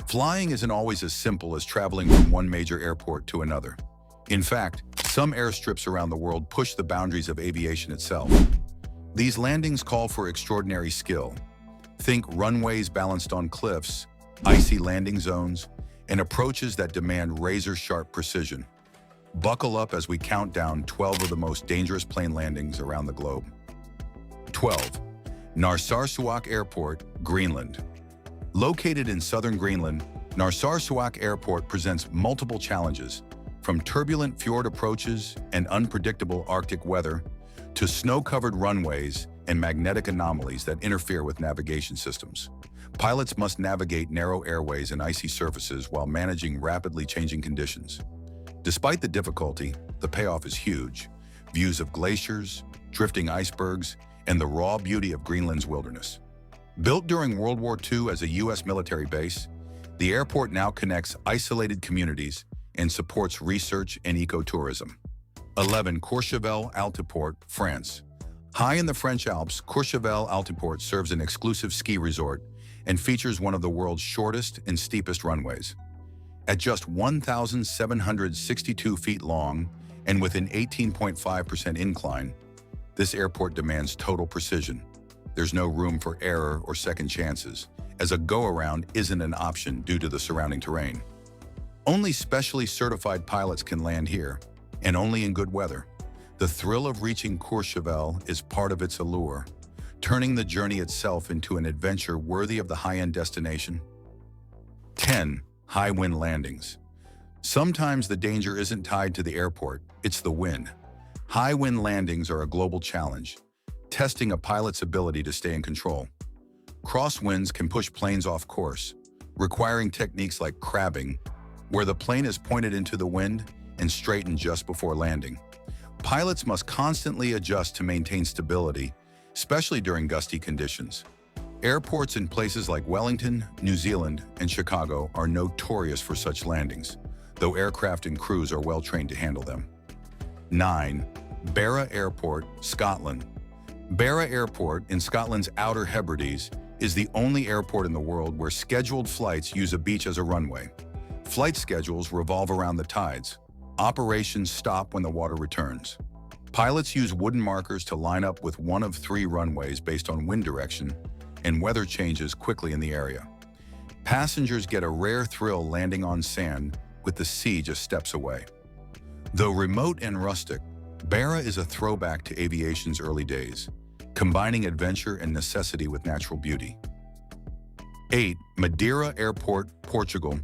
Flying isn't always as simple as traveling from one major airport to another. In fact, some airstrips around the world push the boundaries of aviation itself. These landings call for extraordinary skill. Think runways balanced on cliffs, icy landing zones, and approaches that demand razor-sharp precision. Buckle up as we count down 12 of the most dangerous plane landings around the globe. 12. Narsarsuaq Airport, Greenland. Located in southern Greenland, Narsarsuaq Airport presents multiple challenges, from turbulent fjord approaches and unpredictable Arctic weather to snow-covered runways and magnetic anomalies that interfere with navigation systems. Pilots must navigate narrow airways and icy surfaces while managing rapidly changing conditions. Despite the difficulty, the payoff is huge. Views of glaciers, drifting icebergs, and the raw beauty of Greenland's wilderness. Built during World War II as a U.S. military base, the airport now connects isolated communities and supports research and ecotourism. 11. Courchevel Altiport, France. High in the French Alps, Courchevel Altiport serves an exclusive ski resort and features one of the world's shortest and steepest runways. At just 1,762 feet long and with an 18.5% incline, this airport demands total precision. There's no room for error or second chances, as a go-around isn't an option due to the surrounding terrain. Only specially certified pilots can land here, and only in good weather. The thrill of reaching Courchevel is part of its allure, turning the journey itself into an adventure worthy of the high-end destination. 10. High-wind landings. Sometimes the danger isn't tied to the airport, it's the wind. High-wind landings are a global challenge, testing a pilot's ability to stay in control. Crosswinds can push planes off course, requiring techniques like crabbing, where the plane is pointed into the wind and straightened just before landing. Pilots must constantly adjust to maintain stability, especially during gusty conditions. Airports in places like Wellington, New Zealand, and Chicago are notorious for such landings, though aircraft and crews are well trained to handle them. 9. Barra Airport, Scotland. Barra Airport in Scotland's Outer Hebrides is the only airport in the world where scheduled flights use a beach as a runway. Flight schedules revolve around the tides. Operations stop when the water returns. Pilots use wooden markers to line up with one of 3 runways based on wind direction, and weather changes quickly in the area. Passengers get a rare thrill landing on sand with the sea just steps away. Though remote and rustic, Barra is a throwback to aviation's early days, combining adventure and necessity with natural beauty. 8. Madeira Airport, Portugal.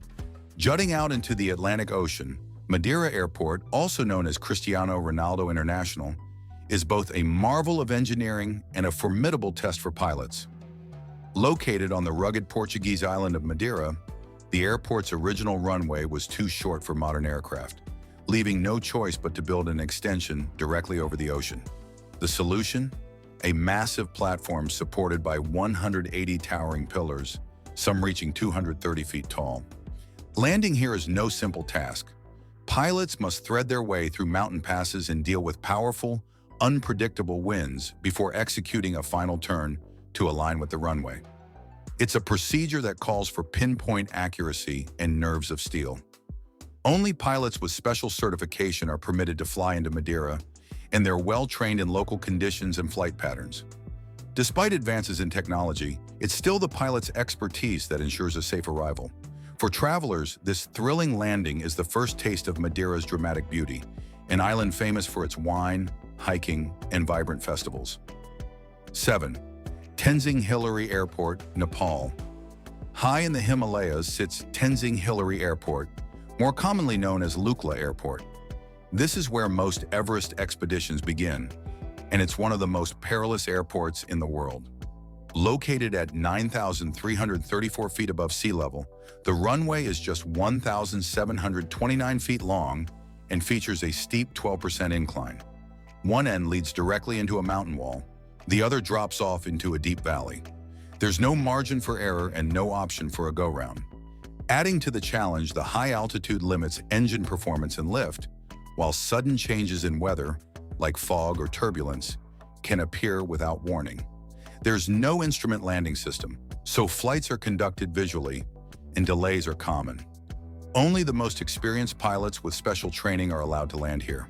Jutting out into the Atlantic Ocean, Madeira Airport, also known as Cristiano Ronaldo International, is both a marvel of engineering and a formidable test for pilots. Located on the rugged Portuguese island of Madeira, the airport's original runway was too short for modern aircraft, leaving no choice but to build an extension directly over the ocean. The solution? A massive platform supported by 180 towering pillars, some reaching 230 feet tall. Landing here is no simple task. Pilots must thread their way through mountain passes and deal with powerful, unpredictable winds before executing a final turn to align with the runway. It's a procedure that calls for pinpoint accuracy and nerves of steel. Only pilots with special certification are permitted to fly into Madeira, and they're well trained in local conditions and flight patterns. Despite advances in technology, it's still the pilot's expertise that ensures a safe arrival. For travelers, this thrilling landing is the first taste of Madeira's dramatic beauty, an island famous for its wine, hiking, and vibrant festivals. 7. Tenzing Hillary Airport, Nepal. High in the Himalayas sits Tenzing Hillary Airport, more commonly known as Lukla Airport. This is where most Everest expeditions begin, and it's one of the most perilous airports in the world. Located at 9,334 feet above sea level, the runway is just 1,729 feet long and features a steep 12% incline. One end leads directly into a mountain wall, the other drops off into a deep valley. There's no margin for error and no option for a go-round. Adding to the challenge, the high altitude limits engine performance and lift, while sudden changes in weather, like fog or turbulence, can appear without warning. There's no instrument landing system, so flights are conducted visually, and delays are common. Only the most experienced pilots with special training are allowed to land here.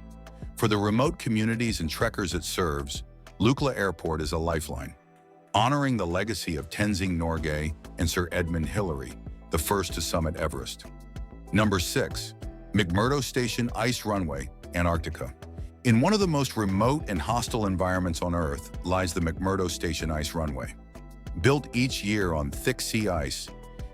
For the remote communities and trekkers it serves, Lukla Airport is a lifeline, honoring the legacy of Tenzing Norgay and Sir Edmund Hillary, the first to summit Everest. Number 6. McMurdo Station Ice Runway, Antarctica. In one of the most remote and hostile environments on Earth lies the McMurdo Station Ice Runway. Built each year on thick sea ice,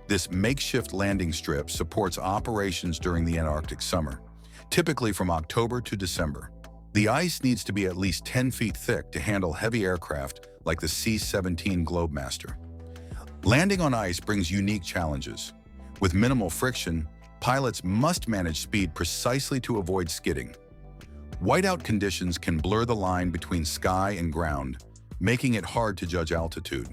this makeshift landing strip supports operations during the Antarctic summer, typically from October to December. The ice needs to be at least 10 feet thick to handle heavy aircraft like the C-17 Globemaster. Landing on ice brings unique challenges. With minimal friction, pilots must manage speed precisely to avoid skidding. Whiteout conditions can blur the line between sky and ground, making it hard to judge altitude.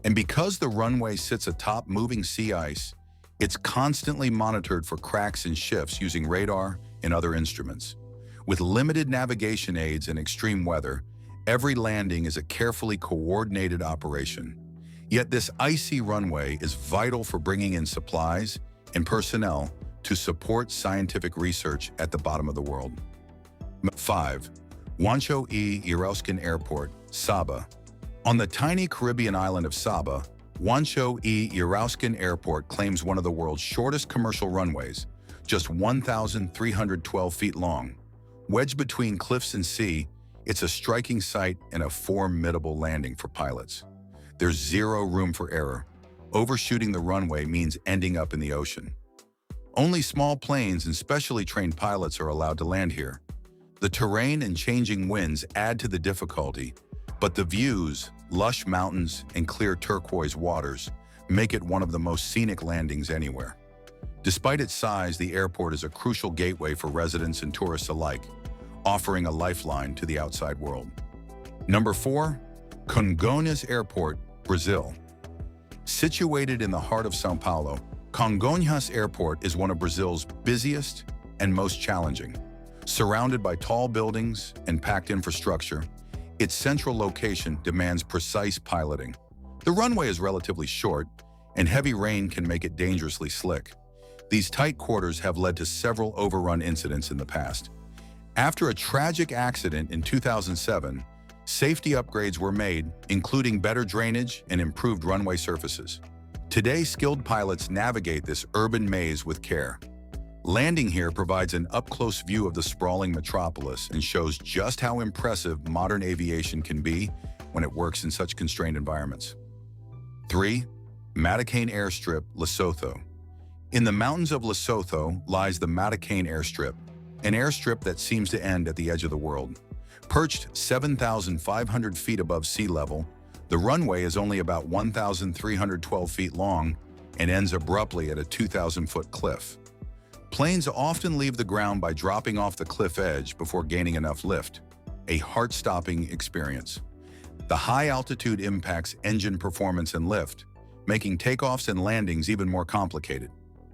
And because the runway sits atop moving sea ice, it's constantly monitored for cracks and shifts using radar and other instruments. With limited navigation aids and extreme weather, every landing is a carefully coordinated operation. Yet this icy runway is vital for bringing in supplies and personnel to support scientific research at the bottom of the world. 5. Juancho E. Erauskin Airport, Sabah. On the tiny Caribbean island of Sabah, Juancho E. Erauskin Airport claims one of the world's shortest commercial runways, just 1,312 feet long. Wedged between cliffs and sea, it's a striking sight and a formidable landing for pilots. There's zero room for error. Overshooting the runway means ending up in the ocean. Only small planes and specially trained pilots are allowed to land here. The terrain and changing winds add to the difficulty, but the views, lush mountains, and clear turquoise waters make it one of the most scenic landings anywhere. Despite its size, the airport is a crucial gateway for residents and tourists alike, offering a lifeline to the outside world. Number 4. Congonhas Airport, Brazil. Situated in the heart of São Paulo, Congonhas Airport is one of Brazil's busiest and most challenging. Surrounded by tall buildings and packed infrastructure, its central location demands precise piloting. The runway is relatively short, and heavy rain can make it dangerously slick. These tight quarters have led to several overrun incidents in the past. After a tragic accident in 2007, safety upgrades were made, including better drainage and improved runway surfaces. Today, skilled pilots navigate this urban maze with care. Landing here provides an up-close view of the sprawling metropolis and shows just how impressive modern aviation can be when it works in such constrained environments. 3. Matacaine Airstrip, Lesotho. In the mountains of Lesotho lies the Matacaine Airstrip, an airstrip that seems to end at the edge of the world. Perched 7,500 feet above sea level, the runway is only about 1,312 feet long and ends abruptly at a 2,000-foot cliff. Planes often leave the ground by dropping off the cliff edge before gaining enough lift, a heart-stopping experience. The high altitude impacts engine performance and lift, making takeoffs and landings even more complicated.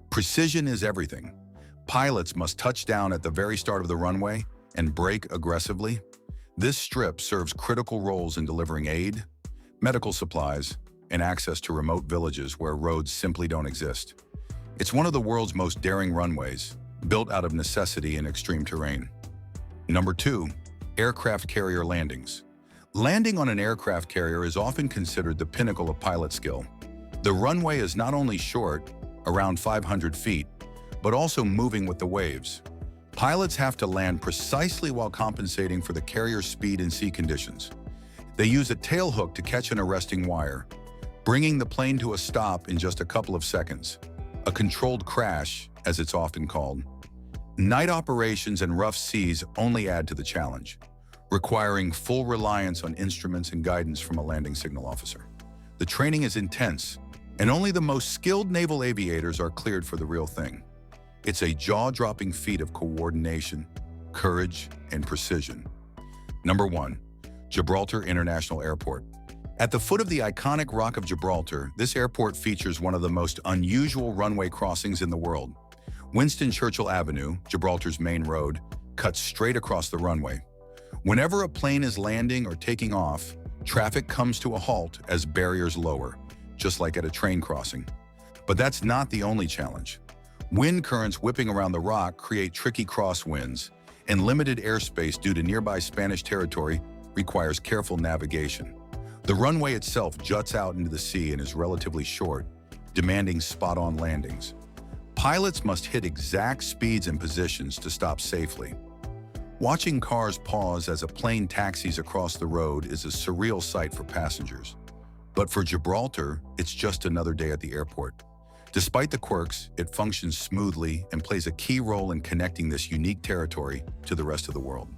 Precision is everything. Pilots must touch down at the very start of the runway and brake aggressively. This strip serves critical roles in delivering aid, medical supplies, and access to remote villages where roads simply don't exist. It's one of the world's most daring runways, built out of necessity in extreme terrain. Number 2. Aircraft carrier landings. Landing on an aircraft carrier is often considered the pinnacle of pilot skill. The runway is not only short, around 500 feet, but also moving with the waves. Pilots have to land precisely while compensating for the carrier's speed in sea conditions. They use a tailhook to catch an arresting wire, bringing the plane to a stop in just a couple of seconds. A controlled crash, as it's often called. Night operations and rough seas only add to the challenge, requiring full reliance on instruments and guidance from a landing signal officer. The training is intense, and only the most skilled naval aviators are cleared for the real thing. It's a jaw-dropping feat of coordination, courage, and precision. Number 1. Gibraltar International Airport. At the foot of the iconic Rock of Gibraltar, this airport features one of the most unusual runway crossings in the world. Winston Churchill Avenue, Gibraltar's main road, cuts straight across the runway. Whenever a plane is landing or taking off, traffic comes to a halt as barriers lower, just like at a train crossing. But that's not the only challenge. Wind currents whipping around the rock create tricky crosswinds, and limited airspace due to nearby Spanish territory requires careful navigation. The runway itself juts out into the sea and is relatively short, demanding spot-on landings. Pilots must hit exact speeds and positions to stop safely. Watching cars pause as a plane taxis across the road is a surreal sight for passengers. But for Gibraltar, it's just another day at the airport. Despite the quirks, it functions smoothly and plays a key role in connecting this unique territory to the rest of the world.